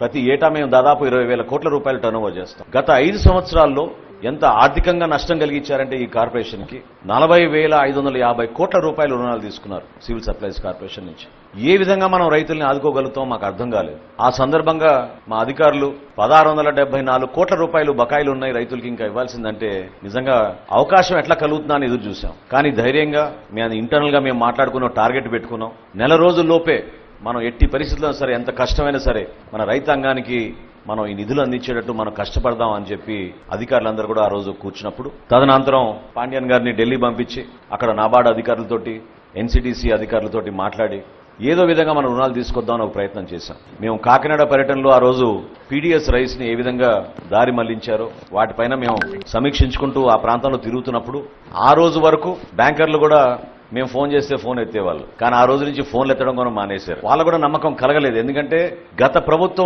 ప్రతి ఏటా మేము దాదాపు 20,000 కోట్ల రూపాయలు టర్నోవర్ చేస్తాం. గత 5 సంవత్సరాల్లో ఎంత ఆర్థికంగా నష్టం కలిగించారంటే ఈ కార్పొరేషన్ కి 40,550 కోట్ల రూపాయలు రుణాలు తీసుకున్నారు సివిల్ సప్లైస్ కార్పొరేషన్ నుంచి. ఏ విధంగా మనం రైతుల్ని ఆదుకోగలుగుతాం మాకు అర్థం కాలేదు. ఆ సందర్భంగా మా అధికారులు 1674 కోట్ల రూపాయలు బకాయిలు ఉన్నాయి రైతులకి ఇంకా ఇవ్వాల్సిందంటే నిజంగా అవకాశం ఎట్లా కలుగుతుందా అని ఎదురు చూసాం. కానీ ధైర్యంగా మేము ఇంటర్నల్ గా మేము మాట్లాడుకున్నాం, టార్గెట్ పెట్టుకున్నాం. నెల రోజుల్లోపే మనం ఎట్టి పరిస్థితుల్లో సరే ఎంత కష్టమైనా సరే మన రైతాంగానికి మనం ఈ నిధులు అందించేటట్టు మనం కష్టపడదాం అని చెప్పి అధికారులందరూ కూడా ఆ రోజు కూర్చున్నప్పుడు తదనంతరం పాండ్యన్ గారిని ఢిల్లీ పంపించి అక్కడ నాబార్డు అధికారులతోటి ఎన్సీడీసీ అధికారులతోటి మాట్లాడి ఏదో విధంగా మనం రుణాలు తీసుకొద్దామని ఒక ప్రయత్నం చేశాం. మేము కాకినాడ పర్యటనలో ఆ రోజు పీడీఎస్ రైస్ ని ఏ విధంగా దారి మళ్లించారో వాటిపైన మేము సమీక్షించుకుంటూ ఆ ప్రాంతంలో తిరుగుతున్నప్పుడు ఆ రోజు వరకు బ్యాంకర్లు కూడా మేము ఫోన్ చేస్తే ఫోన్ ఎత్తేవాళ్ళు, కానీ ఆ రోజు నుంచి ఫోన్లు ఎత్తడం కూడా మానేశారు. వాళ్ళకు కూడా నమ్మకం కలగలేదు. ఎందుకంటే గత ప్రభుత్వం